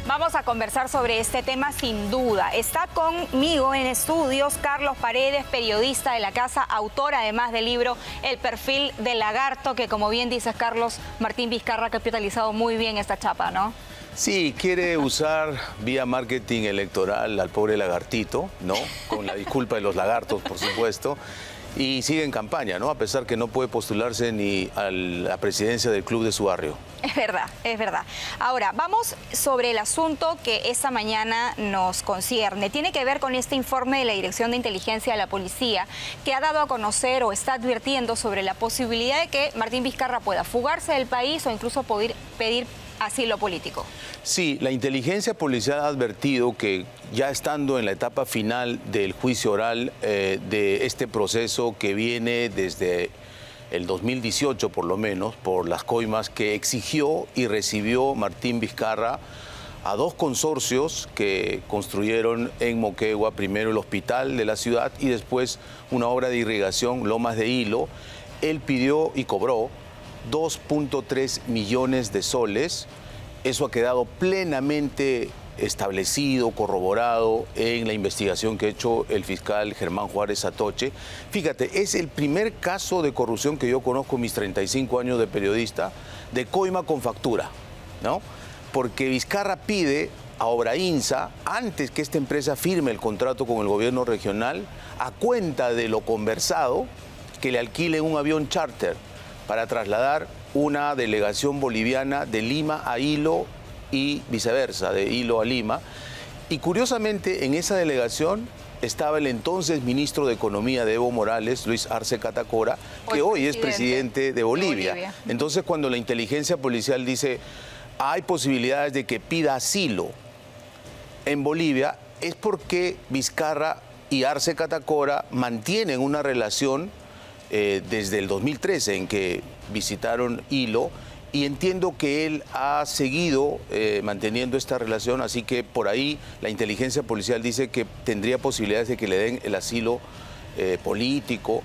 Vamos a conversar sobre este tema sin duda. Está conmigo en estudios Carlos Paredes, periodista de la casa, autor además del libro El perfil del lagarto, que como bien dices, Carlos, Martín Vizcarra ha capitalizado muy bien esta chapa, ¿no? Sí, quiere usar vía marketing electoral al pobre lagartito, ¿no? Con la disculpa de los lagartos, por supuesto. Y sigue en campaña, ¿no? A pesar que no puede postularse ni a la presidencia del club de su barrio. Es verdad, es verdad. Ahora, vamos sobre el asunto que esta mañana nos concierne. Tiene que ver con este informe de la Dirección de Inteligencia de la Policía, que ha dado a conocer o está advirtiendo sobre la posibilidad de que Martín Vizcarra pueda fugarse del país o incluso poder pedir asilo político. Sí, la inteligencia policial ha advertido que ya estando en la etapa final del juicio oral de este proceso que viene desde el 2018 por lo menos, por las coimas que exigió y recibió Martín Vizcarra a dos consorcios que construyeron en Moquegua, primero el hospital de la ciudad y después una obra de irrigación, Lomas de Hilo. Él pidió y cobró 2.3 millones de soles. Eso ha quedado plenamente establecido, corroborado en la investigación que ha hecho el fiscal Germán Juárez Atoche. Fíjate, es el primer caso de corrupción que yo conozco en mis 35 años de periodista, de coima con factura, ¿no? Porque Vizcarra pide a Obrainsa, antes que esta empresa firme el contrato con el gobierno regional, a cuenta de lo conversado, que le alquilen un avión charter para trasladar una delegación boliviana de Lima a Hilo y viceversa, de Hilo a Lima. Y curiosamente en esa delegación estaba el entonces ministro de Economía de Evo Morales, Luis Arce Catacora, que hoy es presidente de Bolivia. Entonces cuando la inteligencia policial dice hay posibilidades de que pida asilo en Bolivia, es porque Vizcarra y Arce Catacora mantienen una relación desde el 2013 en que visitaron Hilo, y entiendo que él ha seguido manteniendo esta relación, así que por ahí la inteligencia policial dice que tendría posibilidades de que le den el asilo político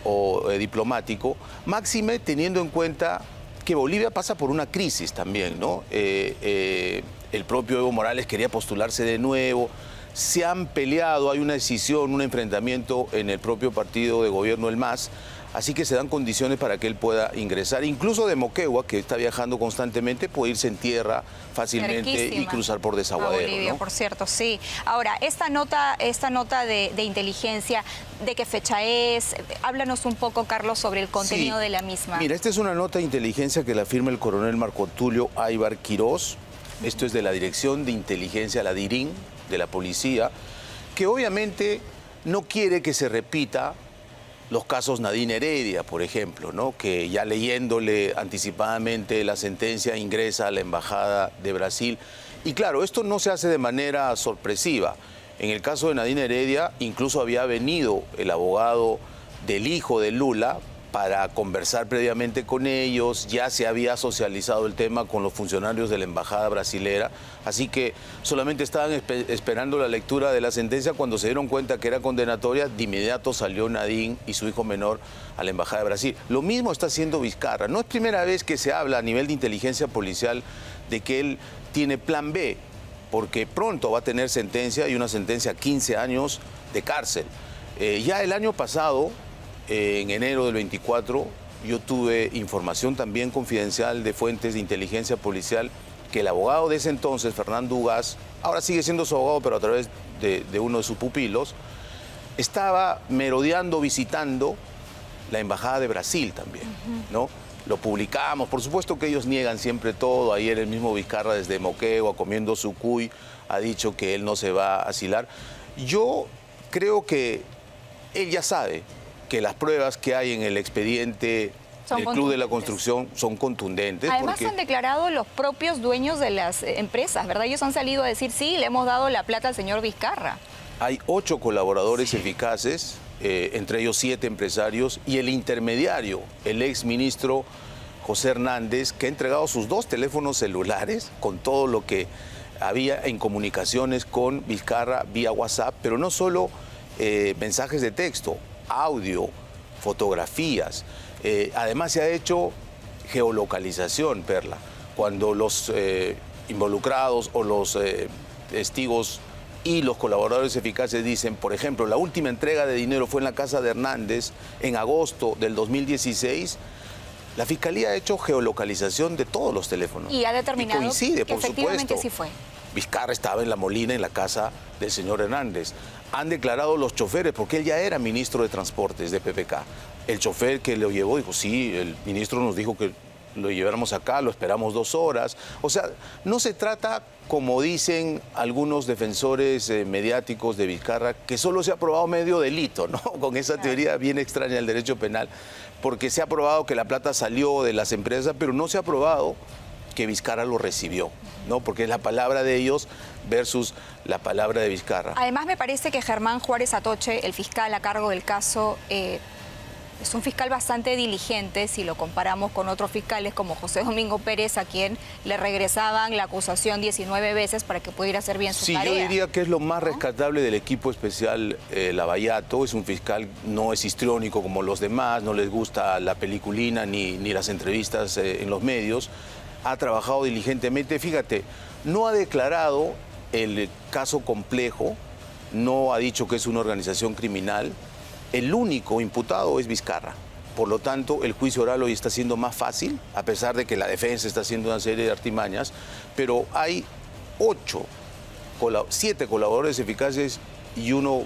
o diplomático, máxime teniendo en cuenta que Bolivia pasa por una crisis también, ¿no? El propio Evo Morales quería postularse de nuevo. Se han peleado, hay una decisión, un enfrentamiento en el propio partido de gobierno, el MAS, así que se dan condiciones para que él pueda ingresar. Incluso de Moquegua, que está viajando constantemente, puede irse en tierra fácilmente y cruzar por Desaguadero, Bolivia, ¿no? Por cierto, sí. Ahora, esta nota de inteligencia, ¿de qué fecha es? Háblanos un poco, Carlos, sobre el contenido de la misma. Mira, esta es una nota de inteligencia que la firma el coronel Marco Tulio Aybar Quirós. Esto es de la Dirección de Inteligencia, la DIRIN, de la policía, que obviamente no quiere que se repita los casos Nadine Heredia, por ejemplo, ¿no? Que ya leyéndole anticipadamente la sentencia ingresa a la Embajada de Brasil. Y claro, esto no se hace de manera sorpresiva. En el caso de Nadine Heredia, incluso había venido el abogado del hijo de Lula para conversar previamente con ellos, ya se había socializado el tema con los funcionarios de la embajada brasilera, así que solamente estaban esperando la lectura de la sentencia. Cuando se dieron cuenta que era condenatoria, de inmediato salió Nadine y su hijo menor a la embajada de Brasil. Lo mismo está haciendo Vizcarra. No es primera vez que se habla a nivel de inteligencia policial de que él tiene plan B, porque pronto va a tener sentencia, y una sentencia a 15 años de cárcel. Ya el año pasado, en enero del 24, yo tuve información también confidencial de fuentes de inteligencia policial que el abogado de ese entonces, Fernando Ugaz, ahora sigue siendo su abogado, pero a través de uno de sus pupilos, estaba merodeando, visitando la embajada de Brasil también, ¿no? Lo publicamos, por supuesto que ellos niegan siempre todo. Ayer el mismo Vizcarra desde Moquegua, comiendo su cuy, ha dicho que él no se va a asilar. Yo creo que él ya sabe que las pruebas que hay en el expediente del Club de la Construcción son contundentes. Además han declarado los propios dueños de las empresas, ¿verdad? Ellos han salido a decir, sí, le hemos dado la plata al señor Vizcarra. Hay 8 colaboradores eficaces, entre ellos 7 empresarios, y el intermediario, el exministro José Hernández, que ha entregado sus 2 teléfonos celulares con todo lo que había en comunicaciones con Vizcarra vía WhatsApp, pero no solo mensajes de texto, audio, fotografías. Además se ha hecho geolocalización, Perla. Cuando los involucrados o los testigos y los colaboradores eficaces dicen, por ejemplo, la última entrega de dinero fue en la casa de Hernández en agosto del 2016, la Fiscalía ha hecho geolocalización de todos los teléfonos. Y ha determinado y coincide, que por efectivamente supuesto. sí fue. Vizcarra estaba en La Molina, en la casa del señor Hernández. Han declarado los choferes, porque él ya era ministro de Transportes de PPK. El chofer que lo llevó dijo, sí, el ministro nos dijo que lo lleváramos acá, lo esperamos 2 horas. O sea, no se trata, como dicen algunos defensores mediáticos de Vizcarra, que solo se ha probado medio delito, ¿no? Con esa teoría bien extraña del derecho penal, porque se ha probado que la plata salió de las empresas, pero no se ha probado que Vizcarra lo recibió, ¿no? Porque es la palabra de ellos versus la palabra de Vizcarra. Además, me parece que Germán Juárez Atoche, el fiscal a cargo del caso, es un fiscal bastante diligente si lo comparamos con otros fiscales como José Domingo Pérez, a quien le regresaban la acusación 19 veces para que pudiera hacer bien su tarea. Sí, yo diría que es lo más rescatable del equipo especial Lavallato. Es un fiscal, no es histriónico como los demás, no les gusta la peliculina ni las entrevistas en los medios. Ha trabajado diligentemente. Fíjate, no ha declarado el caso complejo, no ha dicho que es una organización criminal. El único imputado es Vizcarra. Por lo tanto, el juicio oral hoy está siendo más fácil, a pesar de que la defensa está haciendo una serie de artimañas, pero hay 7 colaboradores eficaces y uno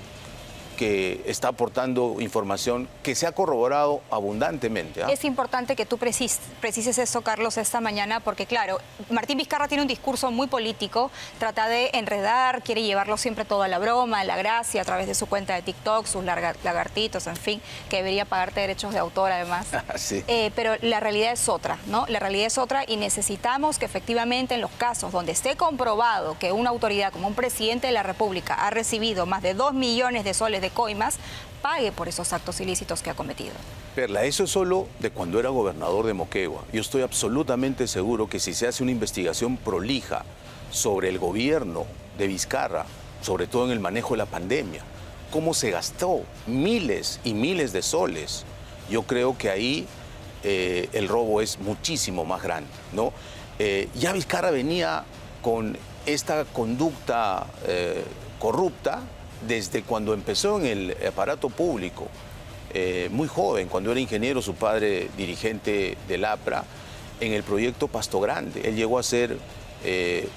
que está aportando información que se ha corroborado abundantemente. Es importante que tú precises eso, Carlos, esta mañana, porque claro, Martín Vizcarra tiene un discurso muy político, trata de enredar, quiere llevarlo siempre todo a la broma, a la gracia, a través de su cuenta de TikTok, sus lagartitos, en fin, que debería pagarte derechos de autor además. Sí. Pero la realidad es otra, ¿no? La realidad es otra y necesitamos que efectivamente en los casos donde esté comprobado que una autoridad como un presidente de la República ha recibido más de 2 millones de soles de coimas, pague por esos actos ilícitos que ha cometido. Perla, eso es solo de cuando era gobernador de Moquegua. Yo estoy absolutamente seguro que si se hace una investigación prolija sobre el gobierno de Vizcarra, sobre todo en el manejo de la pandemia, cómo se gastó miles y miles de soles, yo creo que ahí el robo es muchísimo más grande, ¿no? Ya Vizcarra venía con esta conducta corrupta desde cuando empezó en el aparato público, muy joven, cuando era ingeniero, su padre dirigente del APRA, en el proyecto Pasto Grande. Él llegó a ser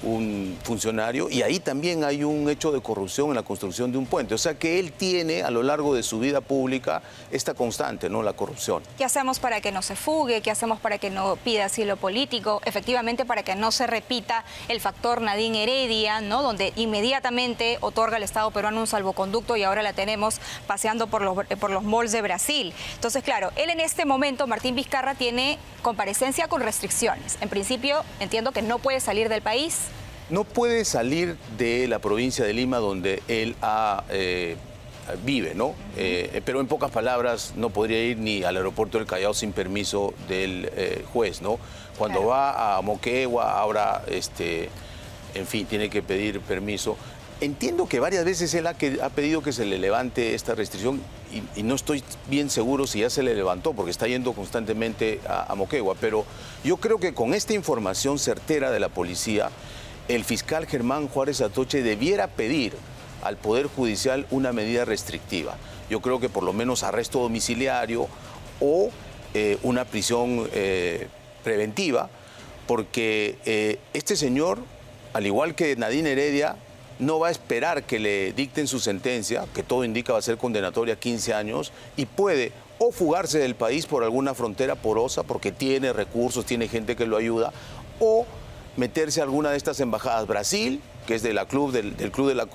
un funcionario y ahí también hay un hecho de corrupción en la construcción de un puente. O sea que él tiene a lo largo de su vida pública esta constante, ¿no? La corrupción. ¿Qué hacemos para que no se fugue? ¿Qué hacemos para que no pida asilo político? Efectivamente, para que no se repita el factor Nadine Heredia, ¿no? Donde inmediatamente otorga al Estado peruano un salvoconducto y ahora la tenemos paseando por los malls de Brasil. Entonces, claro, él en este momento, Martín Vizcarra, tiene comparecencia con restricciones. En principio, entiendo que no puede salir del país. No puede salir de la provincia de Lima donde él vive, ¿no? Pero en pocas palabras no podría ir ni al aeropuerto del Callao sin permiso del juez, ¿no? Cuando claro, va a Moquegua, ahora, en fin, tiene que pedir permiso. Entiendo que varias veces él ha pedido que se le levante esta restricción y no estoy bien seguro si ya se le levantó porque está yendo constantemente a Moquegua, pero yo creo que con esta información certera de la policía, el fiscal Germán Juárez Atoche debiera pedir al Poder Judicial una medida restrictiva. Yo creo que por lo menos arresto domiciliario o una prisión preventiva, porque este señor, al igual que Nadine Heredia, no va a esperar que le dicten su sentencia, que todo indica va a ser condenatoria a 15 años, y puede o fugarse del país por alguna frontera porosa, porque tiene recursos, tiene gente que lo ayuda, o meterse a alguna de estas embajadas. Brasil, que es del club de la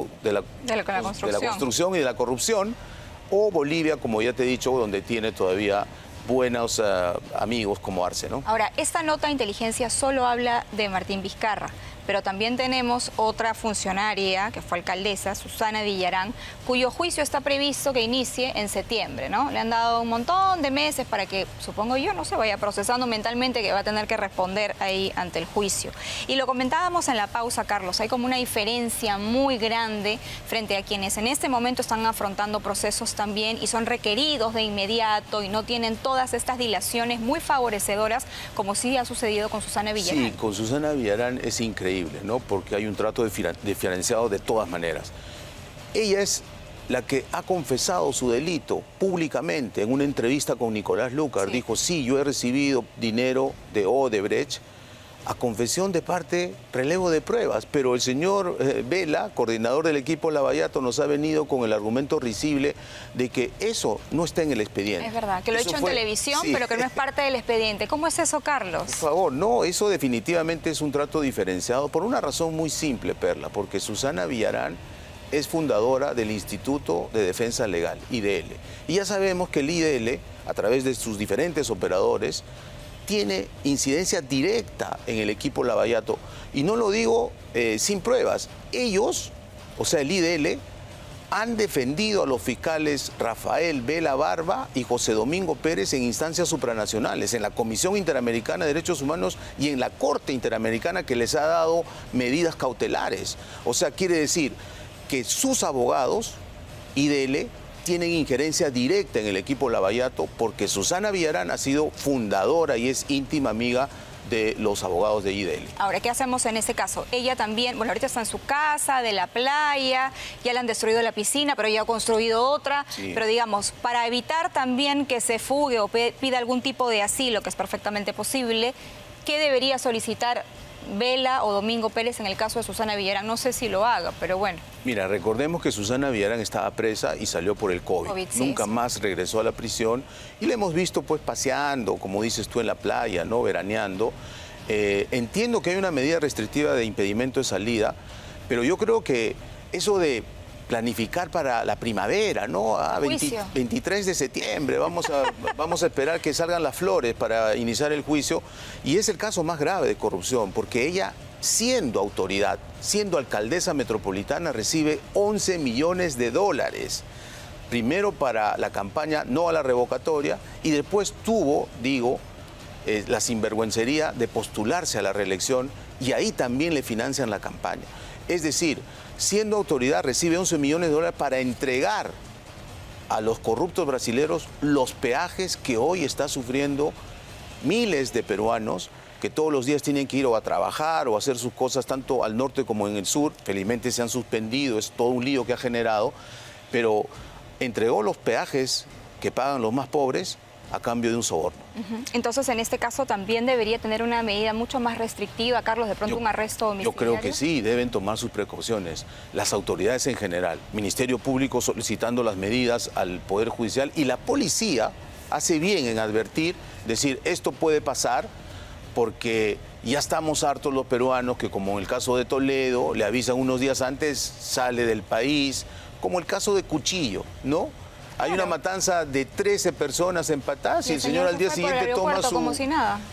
construcción y de la corrupción, o Bolivia, como ya te he dicho, donde tiene todavía buenos amigos como Arce, ¿no? Ahora, esta nota de inteligencia solo habla de Martín Vizcarra, pero también tenemos otra funcionaria, que fue alcaldesa, Susana Villarán, cuyo juicio está previsto que inicie en septiembre, ¿no? Le han dado un montón de meses para que, supongo yo, no se vaya procesando mentalmente, que va a tener que responder ahí ante el juicio. Y lo comentábamos en la pausa, Carlos, hay como una diferencia muy grande frente a quienes en este momento están afrontando procesos también y son requeridos de inmediato y no tienen todas estas dilaciones muy favorecedoras, como sí ha sucedido con Susana Villarán. Sí, con Susana Villarán es increíble increíble, ¿no? Porque hay un trato diferenciado de todas maneras. Ella es la que ha confesado su delito públicamente en una entrevista con Nicolás Lucar. Sí. Dijo, sí, yo he recibido dinero de Odebrecht a confesión de parte, relevo de pruebas, pero el señor Vela, coordinador del equipo Lavallato, nos ha venido con el argumento risible de que eso no está en el expediente. Es verdad, que lo he hecho en televisión, sí, pero que no es parte del expediente. ¿Cómo es eso, Carlos? Por favor, no, eso definitivamente es un trato diferenciado por una razón muy simple, Perla, porque Susana Villarán es fundadora del Instituto de Defensa Legal, IDL. Y ya sabemos que el IDL, a través de sus diferentes operadores, tiene incidencia directa en el equipo Lavallato. Y no lo digo sin pruebas. Ellos, o sea, el IDL, han defendido a los fiscales Rafael Vela Barba y José Domingo Pérez en instancias supranacionales, en la Comisión Interamericana de Derechos Humanos y en la Corte Interamericana, que les ha dado medidas cautelares. O sea, quiere decir que sus abogados, IDL, tienen injerencia directa en el equipo Lavallato porque Susana Villarán ha sido fundadora y es íntima amiga de los abogados de IDL. Ahora, ¿qué hacemos en ese caso? Ella también, bueno, ahorita está en su casa, de la playa, ya le han destruido la piscina, pero ella ha construido otra. Sí. Pero digamos, para evitar también que se fugue o pida algún tipo de asilo, que es perfectamente posible, ¿qué debería solicitar Vela o Domingo Pérez en el caso de Susana Villarán? No sé si lo haga, pero bueno. Mira, recordemos que Susana Villarán estaba presa y salió por el COVID. Sí, Nunca sí. más regresó a la prisión y la hemos visto pues paseando, como dices tú, en la playa, ¿no? Veraneando. Entiendo que hay una medida restrictiva de impedimento de salida, pero yo creo que eso de planificar para la primavera, ¿no? 23 de septiembre, vamos a esperar que salgan las flores para iniciar el juicio. Y es el caso más grave de corrupción, porque ella, siendo autoridad, siendo alcaldesa metropolitana, recibe 11 millones de dólares. Primero para la campaña no a la revocatoria y después tuvo, digo, la sinvergüencería de postularse a la reelección y ahí también le financian la campaña. Es decir, siendo autoridad recibe 11 millones de dólares para entregar a los corruptos brasileños los peajes que hoy está sufriendo miles de peruanos que todos los días tienen que ir o a trabajar o a hacer sus cosas tanto al norte como en el sur. Felizmente se han suspendido, es todo un lío que ha generado, pero entregó los peajes que pagan los más pobres a cambio de un soborno. Entonces, en este caso también debería tener una medida mucho más restrictiva, Carlos, de pronto un arresto domiciliario. Yo creo que sí, deben tomar sus precauciones. Las autoridades en general, Ministerio Público solicitando las medidas al Poder Judicial y la policía hace bien en advertir, decir, esto puede pasar porque ya estamos hartos los peruanos que, como en el caso de Toledo, le avisan unos días antes, sale del país, como el caso de Cuchillo, ¿no? Hay una matanza de 13 personas empatadas y el señor al día siguiente toma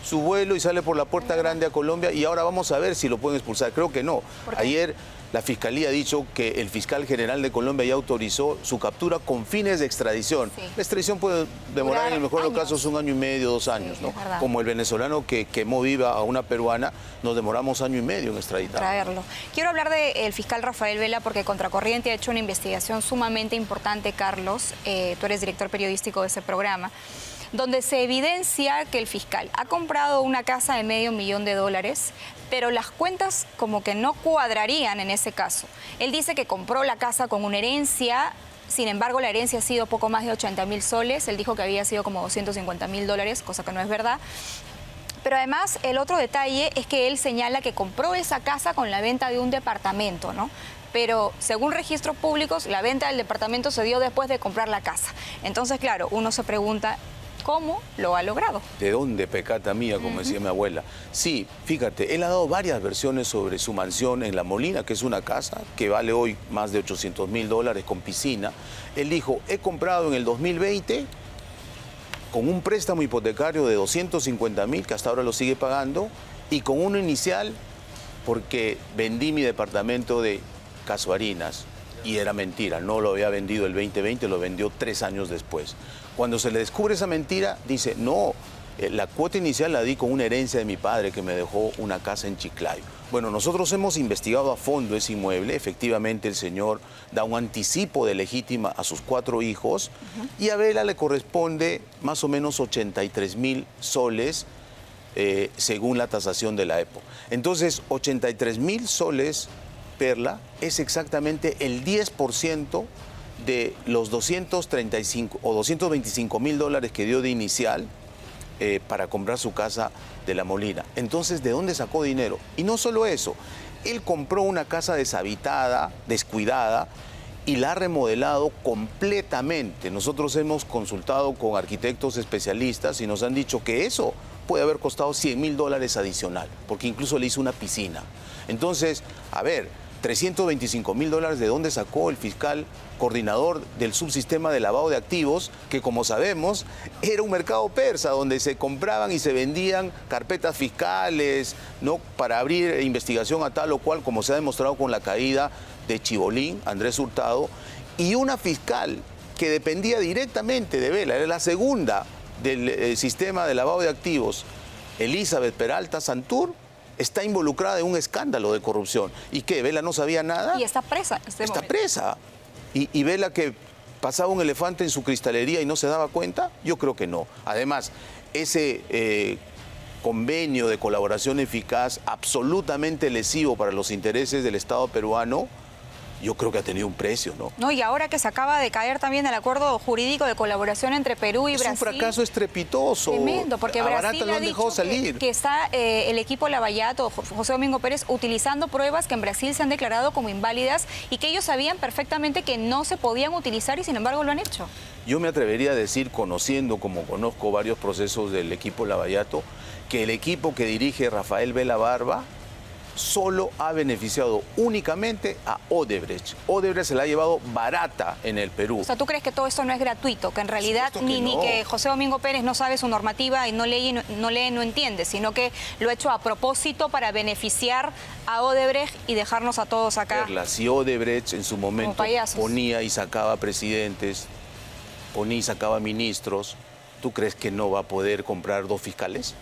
su vuelo y sale por la puerta grande a Colombia y ahora vamos a ver si lo pueden expulsar. Creo que no. Ayer la Fiscalía ha dicho que el fiscal general de Colombia ya autorizó su captura con fines de extradición. Sí. La extradición puede demorar en el mejor de los casos 1 año y medio, 2 años, sí, ¿no? Como el venezolano que quemó viva a una peruana, nos demoramos 1 año y medio en extraditar. Traerlo. Quiero hablar del fiscal Rafael Vela porque Contracorriente ha hecho una investigación sumamente importante, Carlos. Tú eres director periodístico de ese programa, donde se evidencia que el fiscal ha comprado una casa de $500,000, pero las cuentas como que no cuadrarían en ese caso. Él dice que compró la casa con una herencia, sin embargo la herencia ha sido poco más de 80.000 soles, él dijo que había sido como $250.000, cosa que no es verdad. Pero además el otro detalle es que él señala que compró esa casa con la venta de un departamento, ¿no? Pero según registros públicos, la venta del departamento se dio después de comprar la casa. Entonces, claro, uno se pregunta, ¿cómo lo ha logrado? ¿De dónde pecata mía, como decía mi abuela? Sí, fíjate, él ha dado varias versiones sobre su mansión en La Molina, que es una casa que vale hoy más de $800.000 con piscina. Él dijo, he comprado en el 2020 con un préstamo hipotecario de $250.000, que hasta ahora lo sigue pagando, y con uno inicial porque vendí mi departamento de Casuarinas. Y era mentira, no lo había vendido el 2020, lo vendió 3 años después. Cuando se le descubre esa mentira, dice, no, la cuota inicial la di con una herencia de mi padre que me dejó una casa en Chiclayo. Bueno, nosotros hemos investigado a fondo ese inmueble, efectivamente el señor da un anticipo de legítima a sus 4 hijos y a Vela le corresponde más o menos 83.000 soles según la tasación de la EPO. Entonces, 83.000 soles, Perla, es exactamente el 10% de los 235 o 225.000 dólares que dio de inicial para comprar su casa de La Molina. Entonces, ¿de dónde sacó dinero? Y no solo eso, él compró una casa deshabitada, descuidada, y la ha remodelado completamente. Nosotros hemos consultado con arquitectos especialistas y nos han dicho que eso puede haber costado 100.000 dólares adicional, porque incluso le hizo una piscina. Entonces, a ver, 325.000 dólares, ¿de dónde sacó el fiscal coordinador del subsistema de lavado de activos? Que, como sabemos, era un mercado persa donde se compraban y se vendían carpetas fiscales, ¿no?, para abrir investigación a tal o cual, como se ha demostrado con la caída de Chibolín, Andrés Hurtado, y una fiscal que dependía directamente de Vela, era la segunda del sistema de lavado de activos, Elizabeth Peralta Santur, está involucrada en un escándalo de corrupción. ¿Y qué? ¿Vela no sabía nada? Y está presa. Está presa. ¿Y Vela que pasaba un elefante en su cristalería y no se daba cuenta? Yo creo que no. Además, ese convenio de colaboración eficaz, absolutamente lesivo para los intereses del Estado peruano, yo creo que ha tenido un precio, ¿no? No, y ahora que se acaba de caer también el acuerdo jurídico de colaboración entre Perú y Brasil. Es un fracaso estrepitoso. Tremendo, porque Brasil lo ha han dejado dicho salir. que está el equipo Lavallato, José Domingo Pérez, utilizando pruebas que en Brasil se han declarado como inválidas y que ellos sabían perfectamente que no se podían utilizar y sin embargo lo han hecho. Yo me atrevería a decir, conociendo como conozco varios procesos del equipo Lavallato, que el equipo que dirige Rafael Vela Barba solo ha beneficiado únicamente a Odebrecht. Odebrecht se la ha llevado barata en el Perú. O sea, ¿tú crees que todo esto no es gratuito? Que en realidad ni que José Domingo Pérez no sabe su normativa y no lee, no entiende, sino que lo ha hecho a propósito para beneficiar a Odebrecht y dejarnos a todos acá. Perla, si Odebrecht en su momento ponía y sacaba presidentes, ponía y sacaba ministros, ¿tú crees que no va a poder comprar 2 fiscales?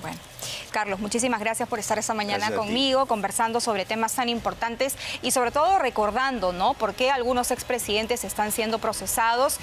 Bueno, Carlos, muchísimas gracias por estar esta mañana conmigo, conversando sobre temas tan importantes y sobre todo recordando, ¿no?, por qué algunos expresidentes están siendo procesados.